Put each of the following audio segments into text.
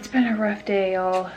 It's been a rough day, y'all.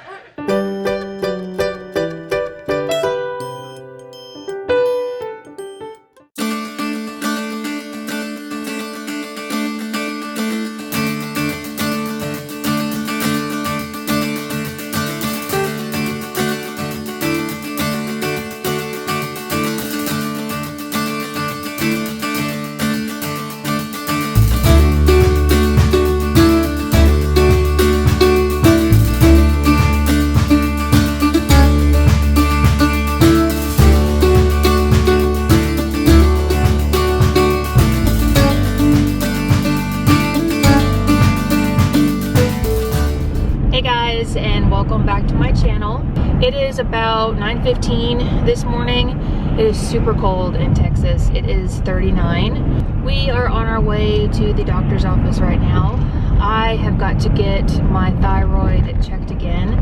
And welcome back to my channel. It is about 9:15 this morning. It is super cold in Texas. It is 39. We are on our way to the doctor's office right now. I have got to get my thyroid checked again.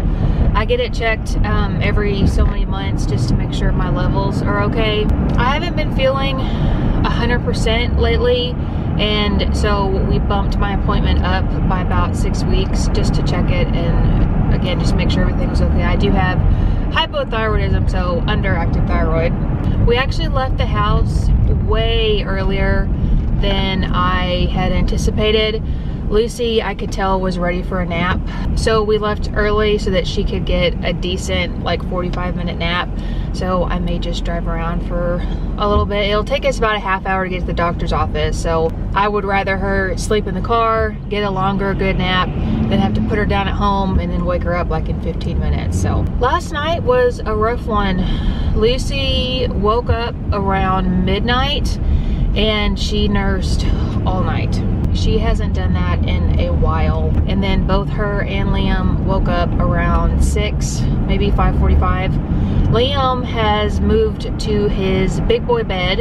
I get it checked every so many months just to make sure my levels are okay. I haven't been feeling 100% lately, and so we bumped my appointment up by about 6 weeks just to check it and again just make sure everything was okay. I do have hypothyroidism, so underactive thyroid. We actually left the house way earlier than I had anticipated. Lucy, I could tell, was ready for a nap, so we left early so that she could get a decent like 45-minute nap. So I may just drive around for a little bit. It'll take us about a half hour to get to the doctor's office, so I would rather her sleep in the car, get a longer good nap, than have to put her down at home and then wake her up like in 15 minutes. So last night was a rough one. Lucy woke up around midnight and she nursed all night. She hasn't done that in a while. And then both her and Liam woke up around 6, maybe 5:45. Liam has moved to his big boy bed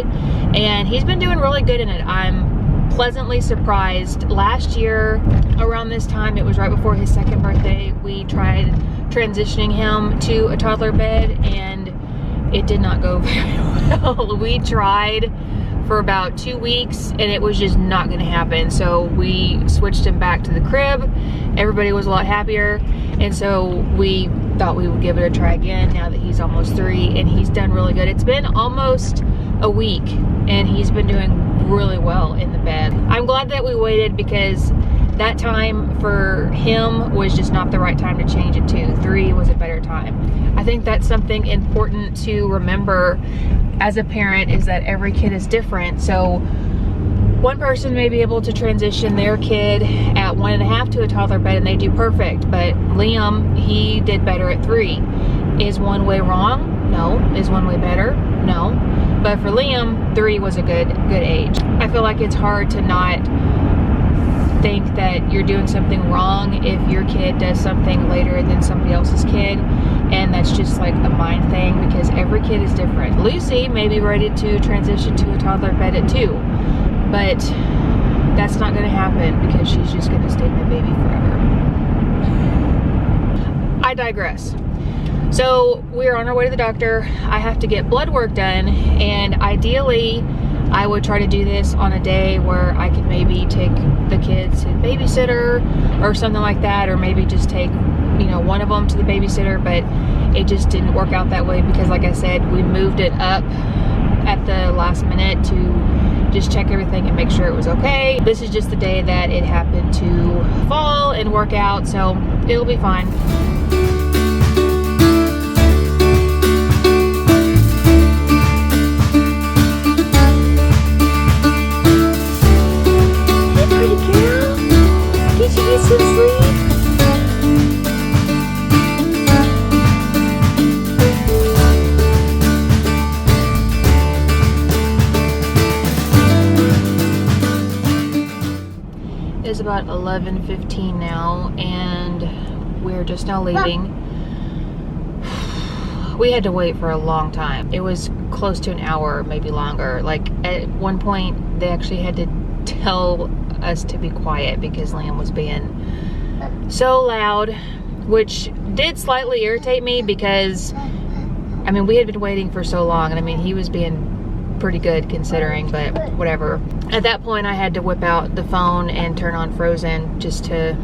and he's been doing really good in it. I'm pleasantly surprised. Last year around this time, it was right before his 2nd birthday, we tried transitioning him to a toddler bed and it did not go very well. We tried for about 2 weeks and it was just not going to happen, so we switched him back to the crib. Everybody was a lot happier, and so we thought we would give it a try again now that he's almost 3 and he's done really good. It's been almost a week and he's been doing really well in the bed. I'm glad that we waited because that time for him was just not the right time to change it to. 3 was a better time. I think that's something important to remember as a parent, is that every kid is different. So one person may be able to transition their kid at 1.5 to a toddler bed and they do perfect, but Liam, he did better at 3. Is one way wrong? No. Is one way better? No. But for Liam, 3 was a good age. I feel like it's hard to not think that you're doing something wrong if your kid does something later than somebody else's kid, and that's just like a mind thing because every kid is different. Lucy may be ready to transition to a toddler bed at 2, but that's not going to happen because she's just going to stay my baby forever. I digress. So we're on our way to the doctor. I have to get blood work done, and ideally I would try to do this on a day where I could maybe take the kids to the babysitter or something like that, or maybe just take, you know, one of them to the babysitter, but it just didn't work out that way because, like I said, we moved it up at the last minute to just check everything and make sure it was okay. This is just the day that it happened to fall and work out, so it'll be fine. It's about 11:15 now and we're just now leaving. We had to wait for a long time. It was close to an hour, maybe longer. Like at one point they actually had to tell us to be quiet because Liam was being so loud, which did slightly irritate me because I mean we had been waiting for so long, and I mean he was being pretty good considering, but whatever. At that point I had to whip out the phone and turn on Frozen just to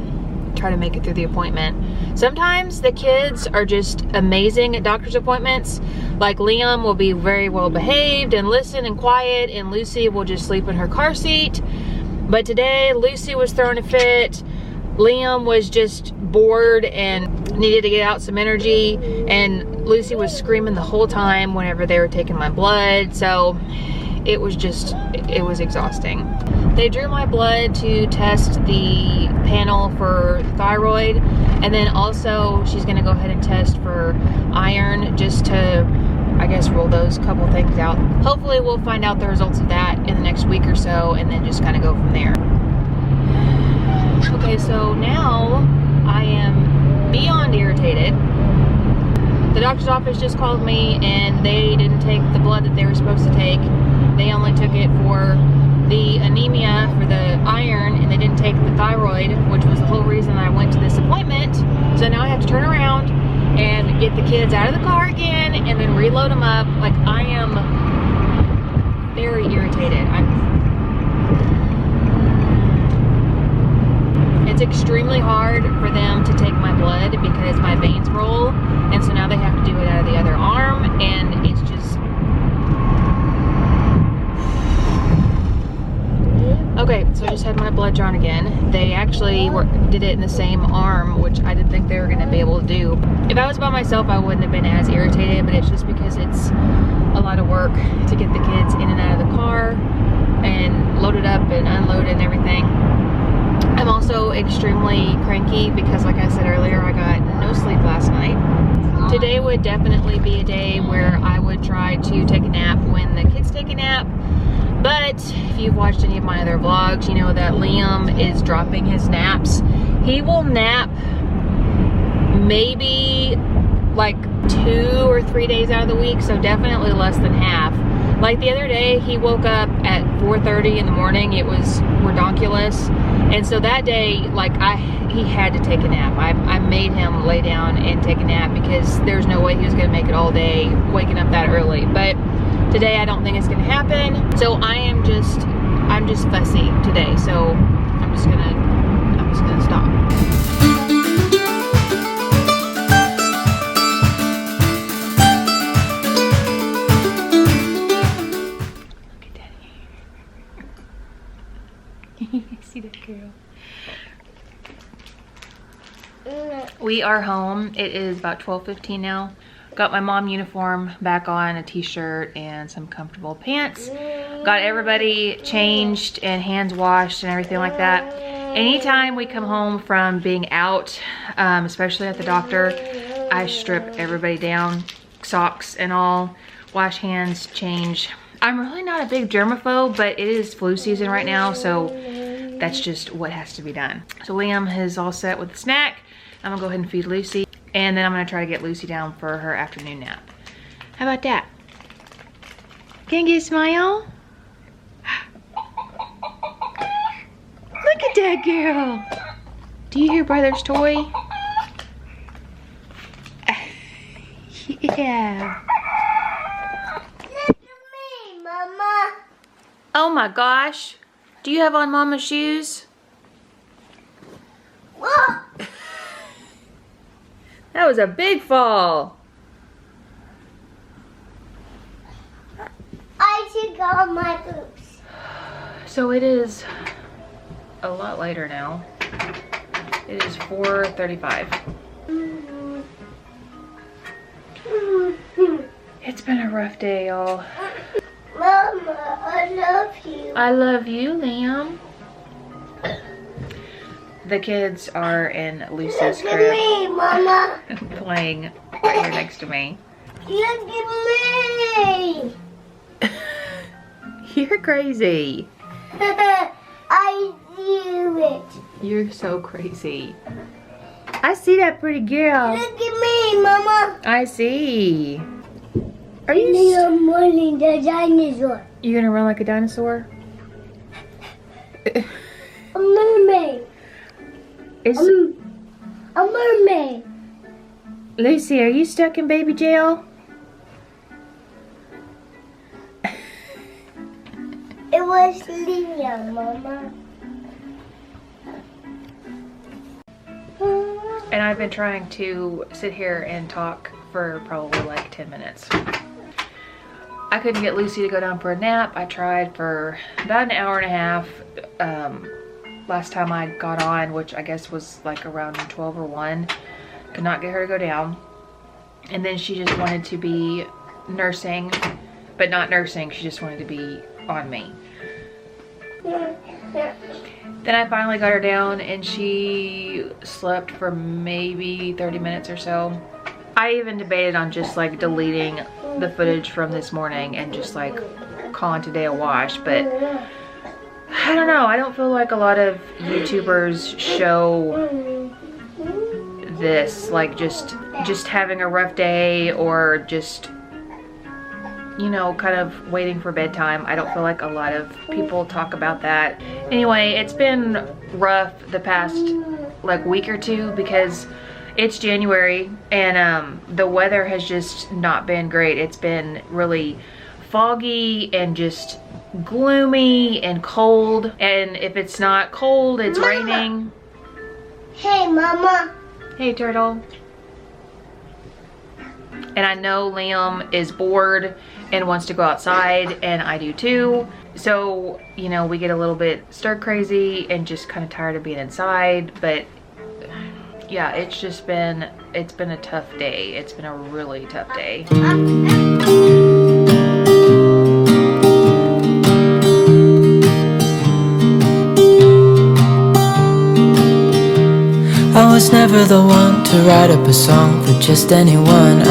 try to make it through the appointment. Sometimes the kids are just amazing at doctor's appointments. Like Liam will be very well behaved and listen and quiet, and Lucy will just sleep in her car seat. But today Lucy was throwing a fit. Liam was just bored and needed to get out some energy, and Lucy was screaming the whole time whenever they were taking my blood. So it was exhausting. They drew my blood to test the panel for thyroid, and then also she's gonna go ahead and test for iron, just to, I guess, rule those couple things out. Hopefully we'll find out the results of that in the next week or so, and then just kind of go from there. Okay, so now I am beyond irritated. The doctor's office just called me, and they didn't take the blood that they were supposed to take. They only took it for the anemia, for the iron, and they didn't take the thyroid, which was the whole reason I went to this appointment. So now I have to turn around and get the kids out of the car again and then reload them up. Like, I am very irritated. It's extremely hard for them to take my blood because my veins roll, and so now they have to do it out of the other arm, and it's just... Okay, so I just had my blood drawn again. They actually did it in the same arm, which I didn't think they were gonna be able to do. If I was by myself, I wouldn't have been as irritated, but it's just because it's a lot of work to get the kids in and out of the car and load it up and unload it and everything. I'm also extremely cranky because, like I said earlier, I got no sleep last night. Today would definitely be a day where I would try to take a nap when the kids take a nap. But if you've watched any of my other vlogs, you know that Liam is dropping his naps. He will nap maybe like 2 or 3 days out of the week, so definitely less than half. Like the other day, he woke up at 4:30 in the morning. It was redonkulous. And so that day, like, he had to take a nap. I made him lay down and take a nap because there's no way he was gonna make it all day waking up that early. But today I don't think it's gonna happen. So I'm just fussy today. So I'm just gonna stop. See that girl? We are home. It is about 12:15 now. Got my mom uniform back on, a t-shirt and some comfortable pants. Got everybody changed and hands washed and everything like that. Anytime we come home from being out, especially at the doctor, I strip everybody down, socks and all, wash hands, change. I'm really not a big germaphobe, but it is flu season right now, so that's just what has to be done. So Liam is all set with the snack. I'm gonna go ahead and feed Lucy, and then I'm gonna try to get Lucy down for her afternoon nap. How about that? Can you get a smile? Look at that girl. Do you hear brother's toy? Yeah. Mama. Oh my gosh. Do you have on Mama's shoes? Whoa. That was a big fall. I took off my boots. So it is a lot later now. It is 4:35. It's been a rough day, y'all. Mama, I love you. I love you, Liam. The kids are in Lucy's Look at crib me, Mama. playing right here next to me. Look at me. You're crazy. I do it. You're so crazy. I see that pretty girl. Look at me, Mama. I see. Are you? I'm running the dinosaur. You gonna run like a dinosaur? A mermaid. Is A mermaid. Lucy, are you stuck in baby jail? It was Liam, Mama. And I've been trying to sit here and talk for probably like 10 minutes. I couldn't get Lucy to go down for a nap. I tried for about an hour and a half last time I got on, which I guess was like around 12 or 1. Could not get her to go down. And then she just wanted to be nursing, but not nursing. She just wanted to be on me. Then I finally got her down and she slept for maybe 30 minutes or so. I even debated on just like deleting the footage from this morning and just like calling today a wash, but I don't know. I don't feel like a lot of YouTubers show this, like just having a rough day or just, you know, kind of waiting for bedtime. I don't feel like a lot of people talk about that. Anyway, it's been rough the past like week or two because it's January and the weather has just not been great. It's been really foggy and just gloomy and cold. And if it's not cold, it's raining. Hey, Mama. Hey, turtle. And I know Liam is bored and wants to go outside, and I do too. So, you know, we get a little bit stir crazy and just kind of tired of being inside. But yeah, it's been a tough day. It's been a really tough day. I was never the one to write up a song for just anyone.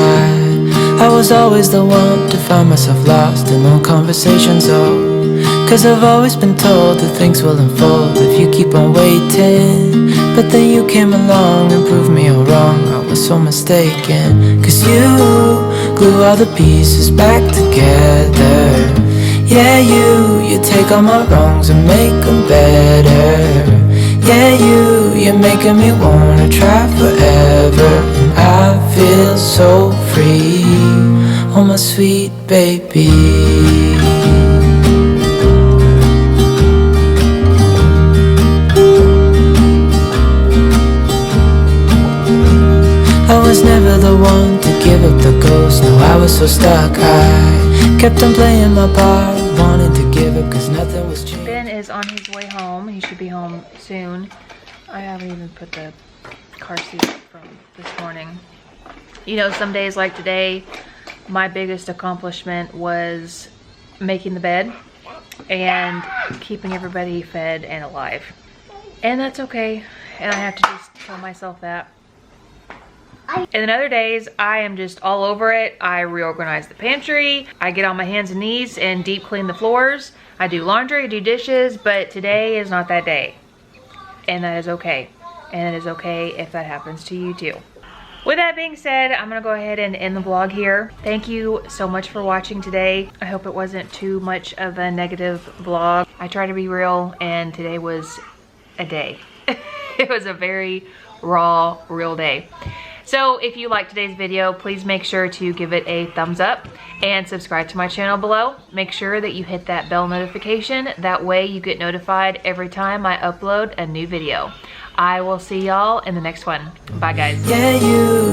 I was always the one to find myself lost in old conversations. Oh, 'cause I've always been told that things will unfold if you keep on waiting. But then you came along and proved me all wrong. I was so mistaken, 'cause you glue all the pieces back together. Yeah, you take all my wrongs and make them better. Yeah, you're making me wanna try forever. And I feel so free, oh my sweet baby. I was never the one to give up the ghost. No, I was so stuck. I kept on playing my part, wanted to give up 'cause nothing was changing. Ben is on his way home. He should be home soon. I haven't even put the car seat up from this morning. You know, some days like today, my biggest accomplishment was making the bed and keeping everybody fed and alive. And that's okay. And I have to just tell myself that. And then other days, I am just all over it. I reorganize the pantry. I get on my hands and knees and deep clean the floors. I do laundry, I do dishes, but today is not that day. And that is okay. And it is okay if that happens to you too. With that being said, I'm gonna go ahead and end the vlog here. Thank you so much for watching today. I hope it wasn't too much of a negative vlog. I try to be real, and today was a day. It was a very raw, real day. So if you liked today's video, please make sure to give it a thumbs up and subscribe to my channel below. Make sure that you hit that bell notification. That way you get notified every time I upload a new video. I will see y'all in the next one. Bye guys. Yeah,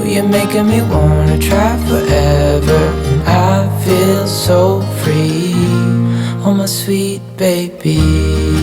you're making me wanna try forever. And I feel so free, oh my sweet baby.